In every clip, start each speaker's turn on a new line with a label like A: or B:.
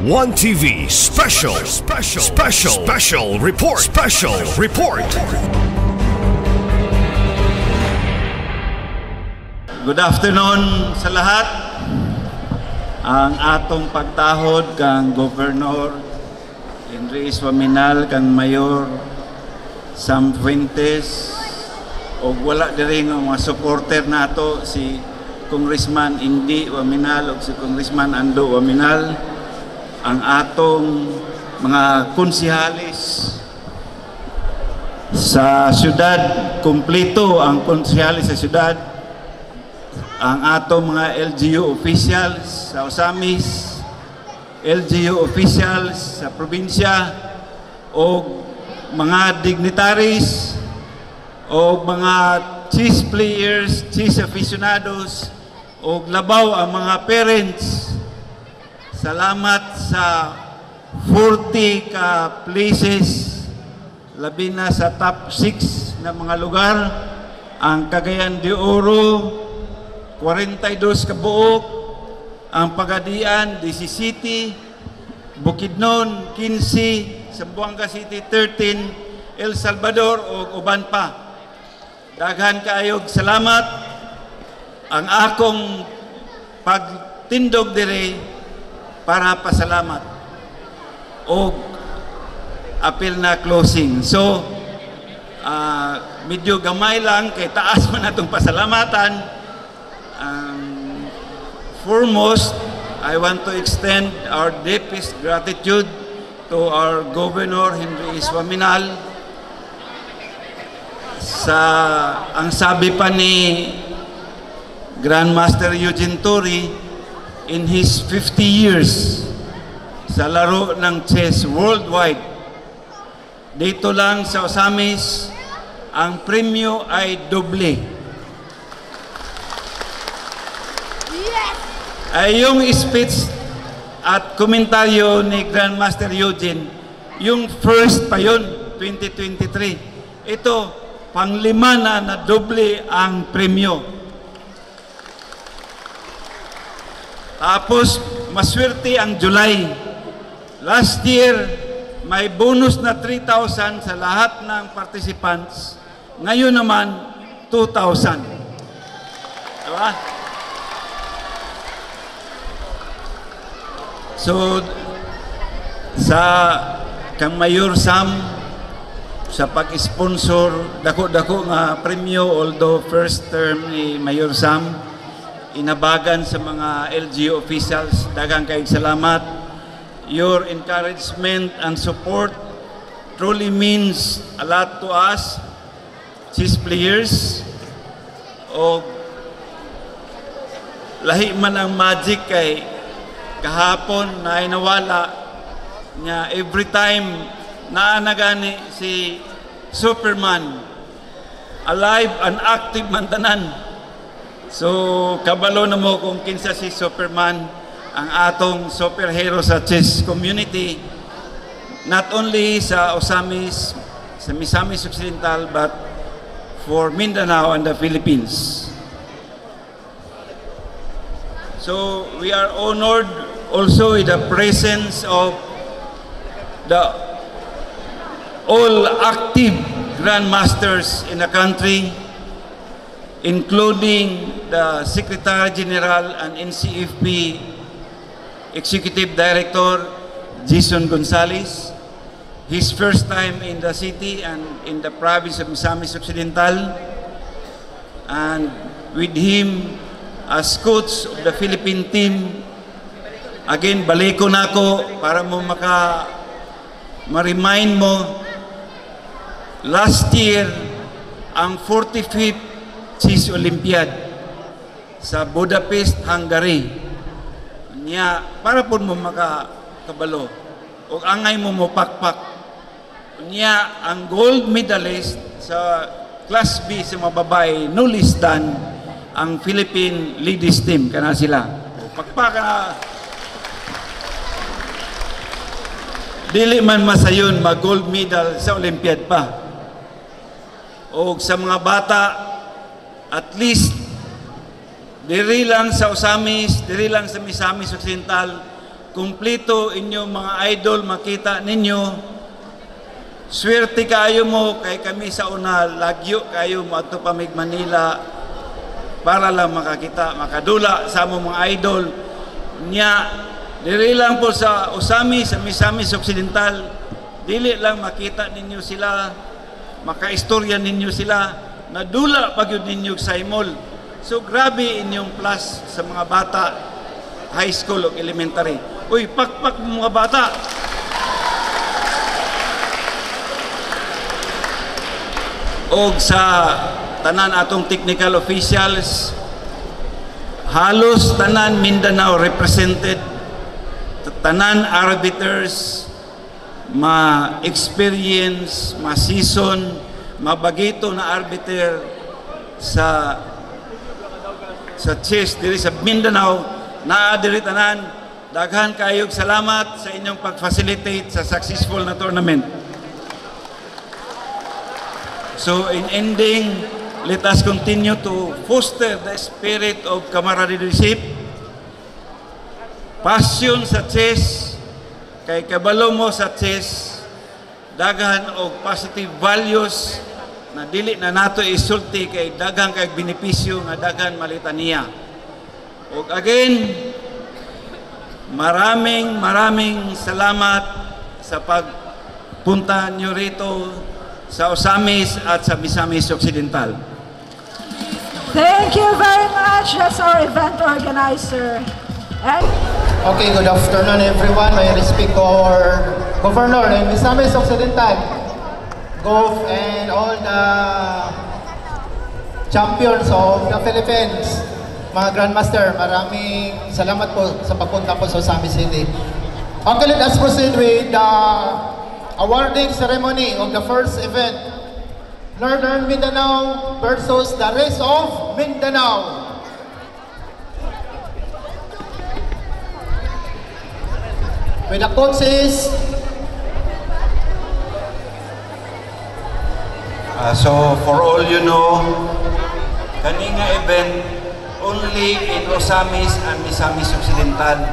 A: One TV special report.
B: Good afternoon sa lahat. Ang atong pagtahod kang Governor Henry Iswaminal, kang Mayor Sam Fuentes, o wala diri nga mga supporter nato si Congressman Indy Waminal o si Congressman Ando Waminal, ang atong mga konsehalis sa syudad, kumpleto ang konsehalis sa syudad, ang atong mga LGU officials sa Osamis, LGU officials sa probinsya, o mga dignitaries, o mga chess players, chess aficionados, o labaw ang mga parents. Salamat sa 40 ka places, labi na sa top 6 na mga lugar. Ang Cagayan de Oro, 42 ka buok, ang Pagadian, 17, Bukidnon, 15, Zamboanga City, 13, El Salvador, o uban pa. Daghan kaayog salamat. Ang akong pagtindog dire para pasalamat o apil na closing. So, medyo gamay lang, kay taas man atong pasalamatan. Foremost, I want to extend our deepest gratitude to our Governor Henry Iswaminal. Ang sabi pa ni Grandmaster Eugene Tori, in his 50 years sa laro ng chess worldwide, dito lang sa Osamis, ang premyo ay doble. Yes! Ay yung speech at komentaryo ni Grandmaster Eugene, yung first pa yun, 2023. Ito, panglima na doble ang premyo. Tapos, maswerte ang July. Last year, may bonus na 3,000 sa lahat ng participants. Ngayon naman, 2,000. Diba? So, sa kang Mayor Sam, sa pag-sponsor, dako-dako nga premyo, although first term ni Mayor Sam, inabagan sa mga LGU officials, daghang kayong salamat. Your encouragement and support truly means a lot to us, chess players. O lahi man ang magic kay kahapon na inawala niya, every time naanagani si Superman, alive and active man tanan. So, kabalo na mo kung kinsa si Superman, ang atong superhero sa chess community, not only sa Osamis, sa Misamis Occidental, but for Mindanao and the Philippines. So, we are honored also with the presence of the all active grandmasters in the country, including the Secretary General and NCFP Executive Director, Jason Gonzales. His first time in the city and in the province of Misamis Occidental. And with him as coach of the Philippine team, again, baliko na ako para mo ma-remind mo, last year, ang 45th Chess Olympiad sa Budapest, Hungary. Niya, para po mo makakabalo o angay mo pakpak. Niya, ang gold medalist sa Class B sa mga babae, no less than ang Philippine ladies team. Kana sila. Pakpak na. Dili man masayon mag-gold medal sa Olympiad pa. O sa mga bata, at least diri lang sa Osamis, diri lang sa Misamis Occidental, kumplito inyong mga idol, makita ninyo. Swerte kayo mo, kay kami sa una, lagyo kayo mo ato pamig Manila para lang makakita, makadula sa among mga idol. Nya, dili lang po sa Usami, sa Misamis Occidental, dili lang makita ninyo sila, makaistorya ninyo sila, nadula pag yun ninyo sa imol. So grabe inyong plus sa mga bata, high school o elementary. Uy, pakpak mga bata! O sa tanan atong technical officials, halos tanan Mindanao represented, tanan arbiters, ma-experience, ma-season, mabagito na arbiter sa chess diri sa Mindanao, naa diri tanan. Daghan kayog salamat sa inyong pag-facilitate sa successful na tournament. So in ending, let us continue to foster the spirit of camaraderie, passion sa chess, kay kabalo mo sa chess, daghan og positive values na dili na nato isulti kay daghan kay benepisyo nga daghan malitaniya. Og again, maraming salamat sa pagpunta nyo rito sa Osamis at sa Misamis Occidental.
C: Thank you very much. That's our event organizer. And
D: okay, good afternoon everyone. May respect to our Governor in Misamis Occidental, Gov, and all the champions of the Philippines. Mga Grandmaster, maraming salamat po sa pagpunta po sa Osamis City. Okay, let us proceed with the awarding ceremony of the first event, Northern Mindanao versus the rest of Mindanao. With the coaches.
B: So for all you know, kaninga event only in Osamis and Misamis Occidental.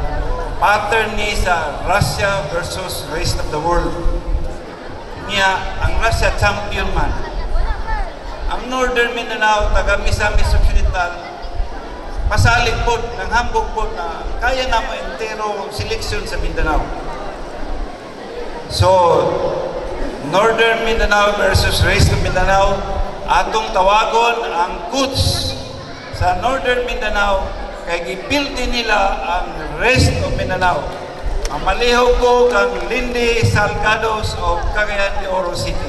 B: Pattern ni sa Russia versus rest of the world. Niya, ang Russia champion man. Ang Northern Mindanao, taga Misamis Occidental, pasalig po, ng hambog po na kaya na mo entero seleksyon sa Mindanao. So, Northern Mindanao versus rest of Mindanao, atong tawagon ang coach sa Northern Mindanao, kay gipildi nila ang rest of Mindanao. Ang malihaw ko kang Lindy Salgados of Cagayan de Oro City.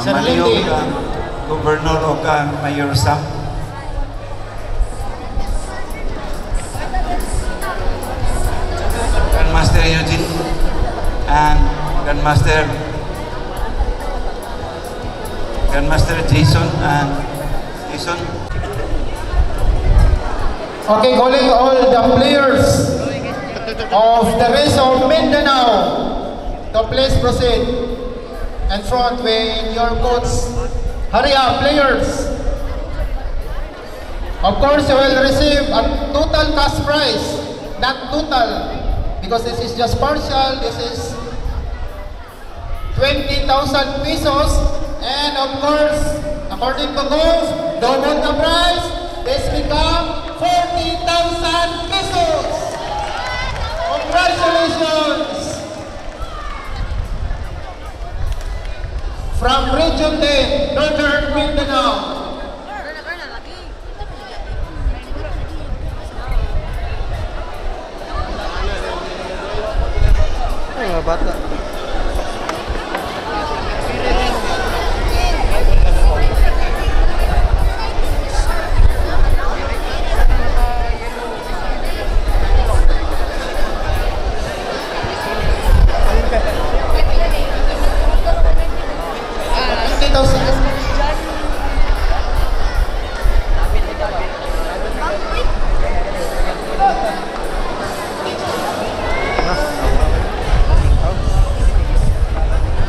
B: Ang malihaw kang Governor o kang Mayor Sam. Grandmaster Eugene and Grandmaster Jason and Jason.
D: Okay, calling all the players of the rest of Mindanao to please proceed in front with your coach. Hurry up, players. Of course, you will receive a total cash prize, not total, because this is just partial. This is 20,000 pesos, and of course, according to goals, double the price. This become 40,000 pesos. Congratulations. From Region 10, Northern Mindanao.
E: Ay, mga bata.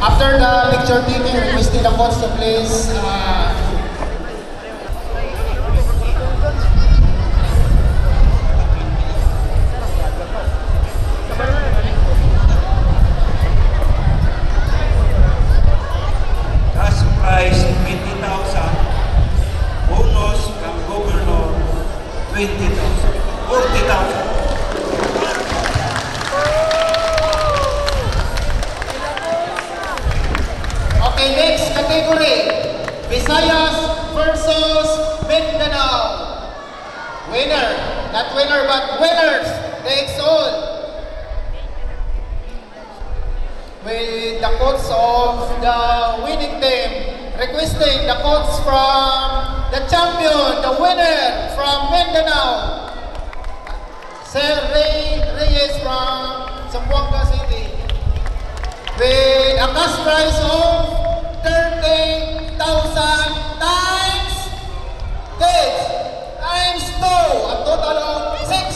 D: After the picture taking, requesting the coach to please
B: 20,000. 40,000.
D: Okay, next category. Visayas versus Mindanao. Winner. Not winner, but winners takes all. With the coach of the winning team requesting the coach from the champion, the winner from Mindanao, Sir Ray Reyes from Zamboanga City, with a cash prize of 30,000 times this times 2, a total of 60,000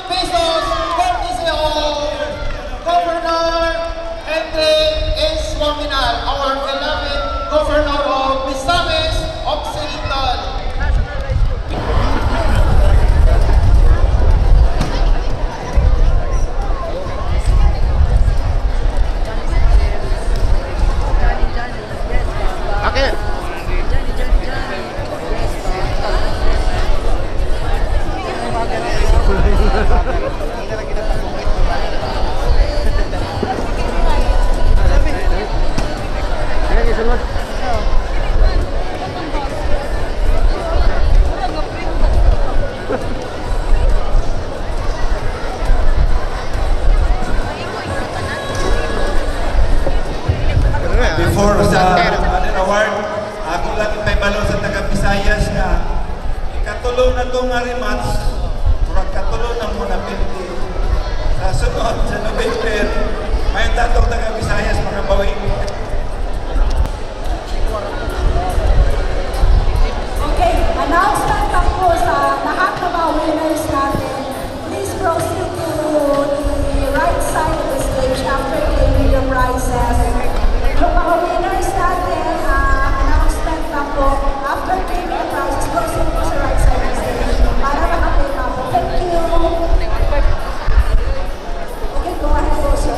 D: pesos, courtesy of Governor Henry S. Waminal, our beloved Governor of Misamis Occidental.
B: Before sa other award, ako lang ipay-balo sa taga-Visayas na ikatulo na itong rematch, murag katulo na muna pildi. Sa sunod, sa November, may tatong taga-Visayas mga bawing.
C: Okay, announcement lang po sa lahat ng mga winners natin. Please proceed to the right side of the stage after claiming your prizes. Yung mga winners natin, announcement lang po. After claiming the prizes, proceed po sa right side of the stage para maka-claim na po. Thank you. Okay, go ahead po, sir.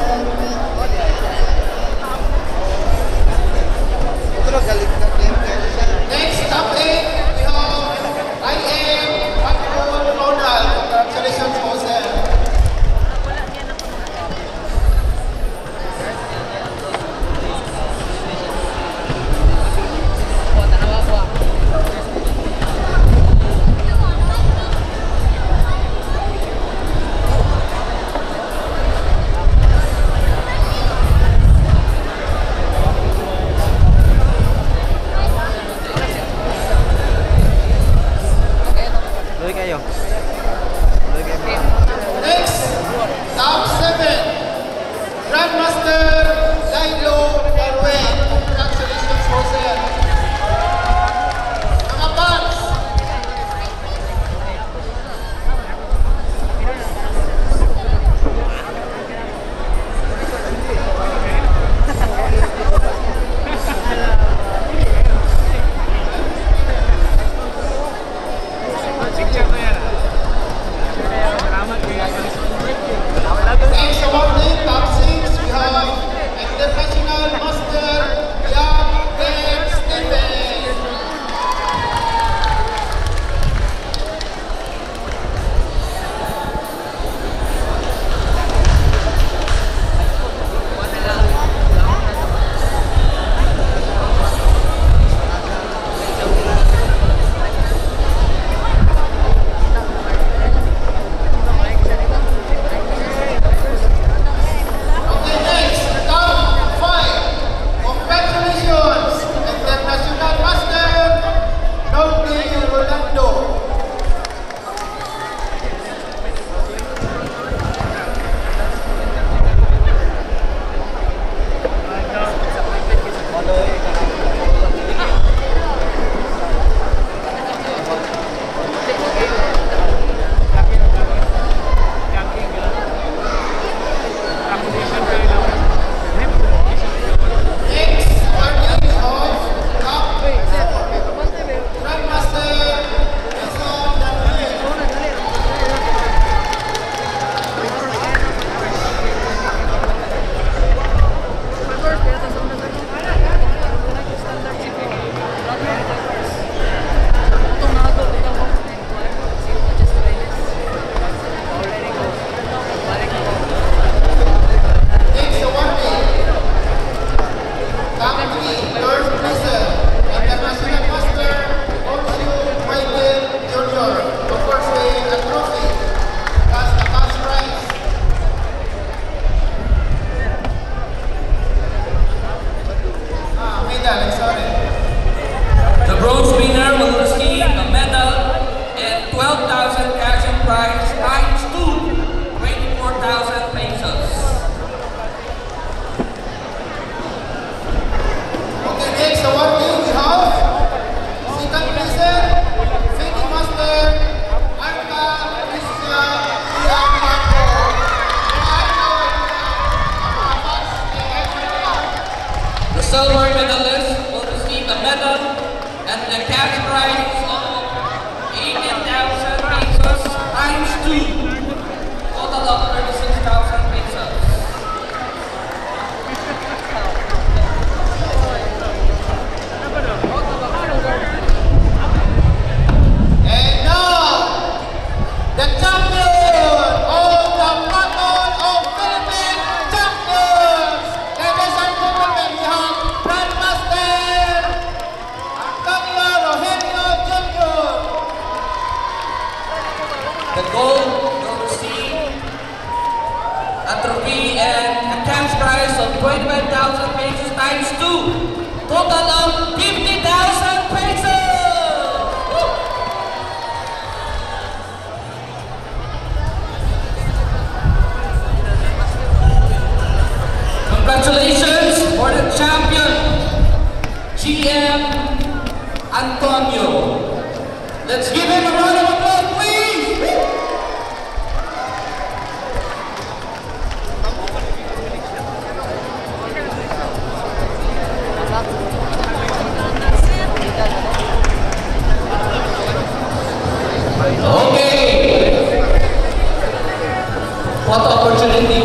E: 25,000 pesos times 2. Total of 50,000 pesos! Congratulations for the champion, GM Antonio. Let's give him a round of applause, please! Okay. What opportunity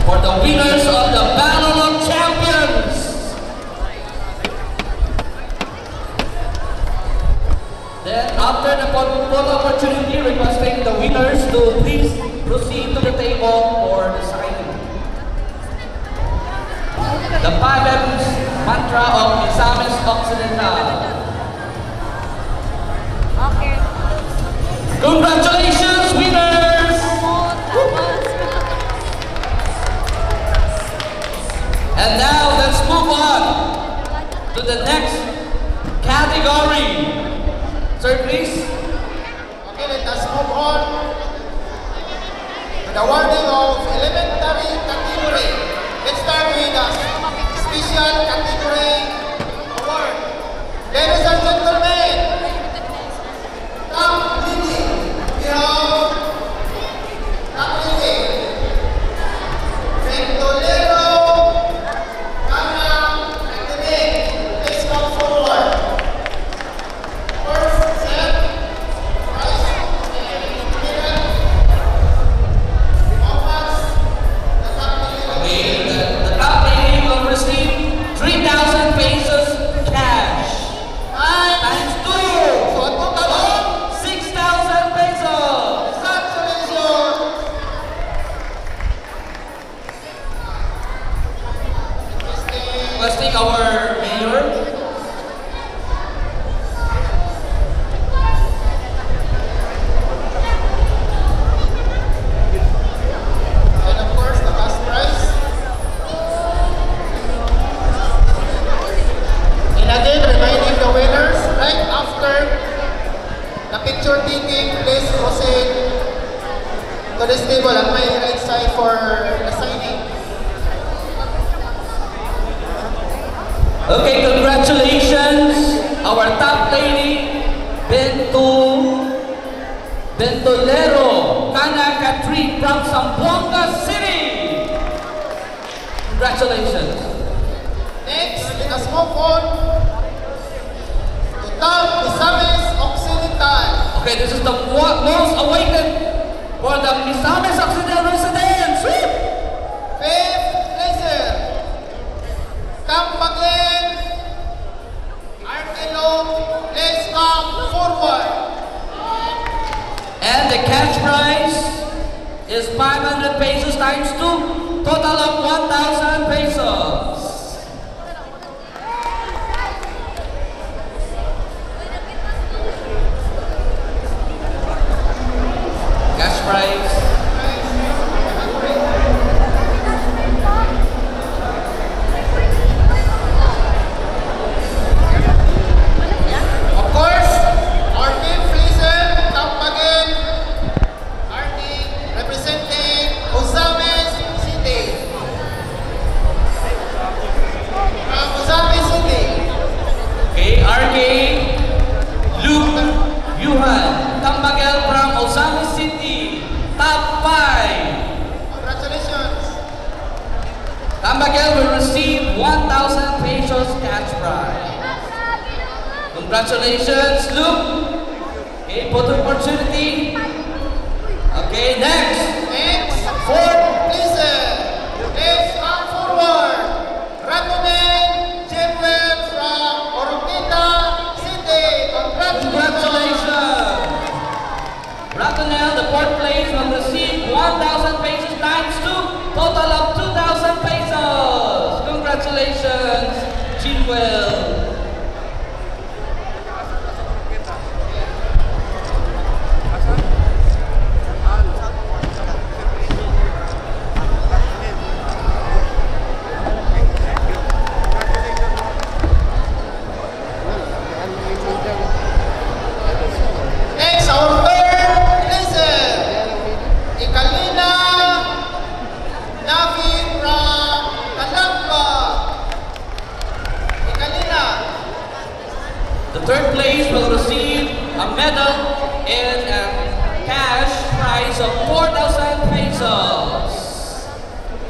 E: for the winners of the Battle of Champions. Then after the photo opportunity, requesting the winners to please proceed to the table for the signing. The 5M's mantra of Misamis Occidental.
F: Okay.
E: Congratulations, winners! And now let's move on to the next category. Sir, please.
D: Okay, let us move on to the awarding of elementary category. Let's start with the special category award. Ladies and gentlemen, top leading, we have top leading, Ventolero, Kana, and the Nick. Let's come forward. First set, prize, winner. How much the top leading?
E: Okay, the top lady will receive 3,000 pesos cash. Times 2.
D: So, a total of
E: 6,000 pesos.
D: congratulations.
E: Requesting our mayor.
D: And of course, the cash prize. And again, reminding the winners, right after the picture taking, please proceed to this table at my right side for the signing.
E: Okay, congratulations, our top lady, Ventolero Kana Catri from Zamboanga City. Congratulations.
D: Next, let us move on to Top Misamis Occidental.
E: Okay, this is the most awaited for the Misamis Occidental residents. Woo!
D: Fifth placer, Kampagen, Artelo, please come forward.
E: And the cash prize is 500 pesos times 2, total of 1,000 pesos. Cash prize.
D: Of course, our fifth placer, Kampagen, RT, representing Ozames City. From Ozames City.
E: Okay, RK Luke Yuhan Tambagel from Osamis City, top 5.
D: Congratulations.
E: Tambagel will receive 1,000 pesos cash prize. Congratulations, Luke. Okay, photo opportunity. Okay, next.
D: Next, fourth placer, please come forward. Ratunen Jemwell from Oroquita City.
E: Congratulations. Ratonel, the fourth place, will receive 1,000 pesos times 2, total of 2,000 pesos. Congratulations, Jinwell.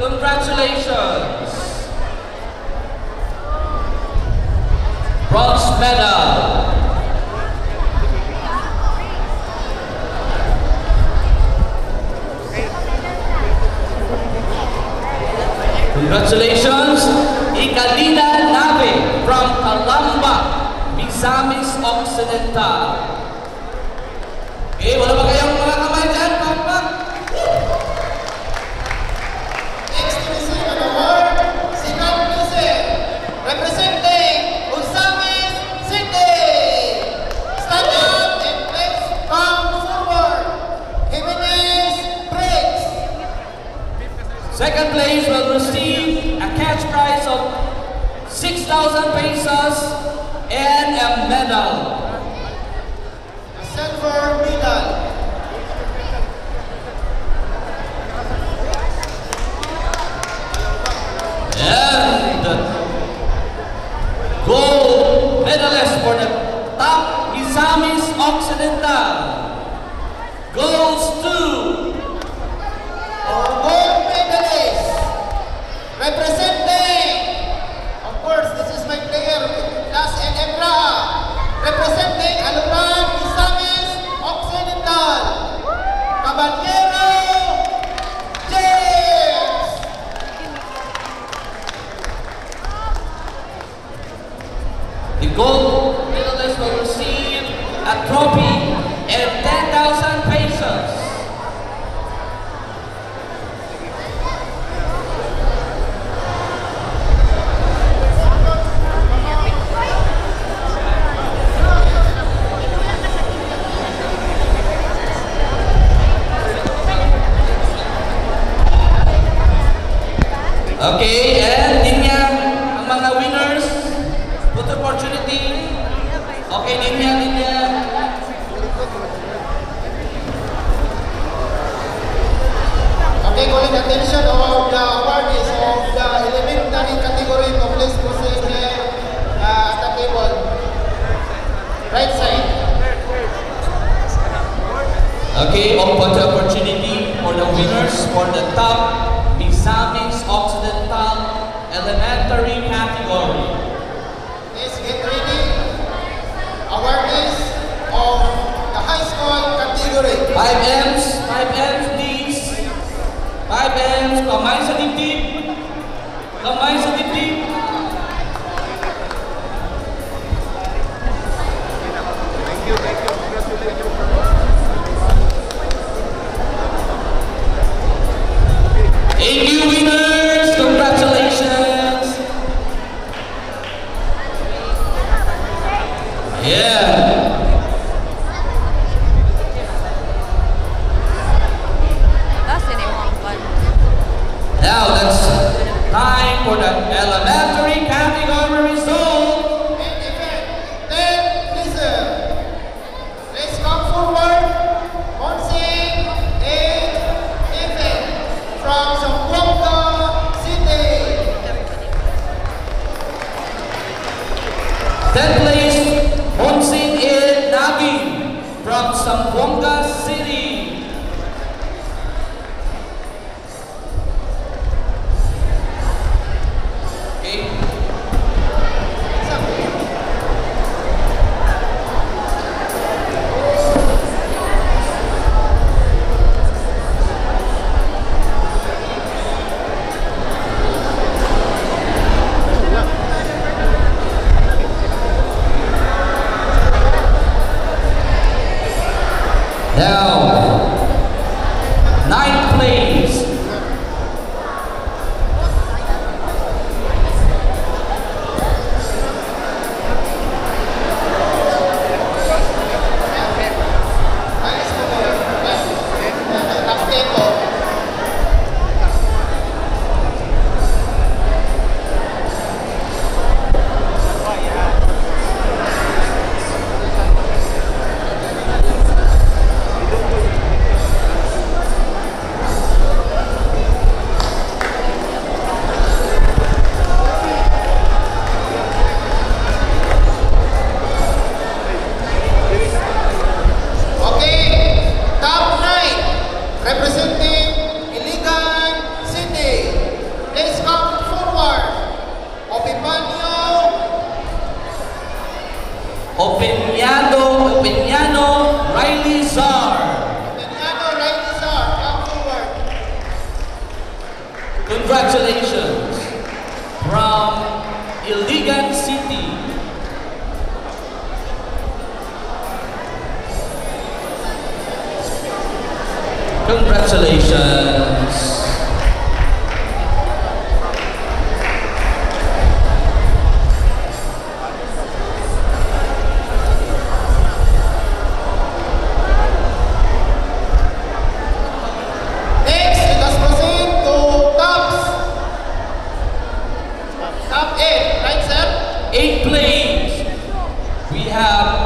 E: Congratulations! Bronze medal. Congratulations, Ikalina Nave from Calamba, Misamis Occidental. Okay, wala ba kayong mga kamay dyan? Pampak!
D: Next to receive an award, si Cap Lucet, representing Misamis City. Stand up and let's come forward. Jimenez Briggs.
E: Second place will receive a cash prize of 6,000 pesos and a medal.
D: A silver medal.
E: And gold medalist for the top Misamis Occidental goes to
D: Our gold medalist, representing, of course, this is my player, Las and Ebra, representing Aluran, Misamis Occidental, Caballero James.
E: the gold medalist will receive a trophy and 10,000 pesos. Okay, and din yan, ang mga winners, put opportunity. Okay, din yan.
D: Okay, calling attention of the awardees of the elementary category to please proceed here at the table. Right side.
E: Okay, open the opportunity for the winners for the top Misamis Occidental Elementary category.
D: Please get ready. Awardees of the high school category.
E: 5 M's please. 5 M's, kamay sa dibdib. Kamay sa dibdib. Thank you, winners! Congratulations! Yeah!
F: That's anyone fun.
E: Now that's time for the elementary category result.
D: And event 10 pleaser. Let's come forward. Bouncing 8 event from Zamboanga City.
E: 10th place, Honsing in Nagin from Zamboanga City. Okay. Now, 9th place. Congratulations.
D: Next, let us proceed to tops. Top 8, right sir?
E: 8 plays. We have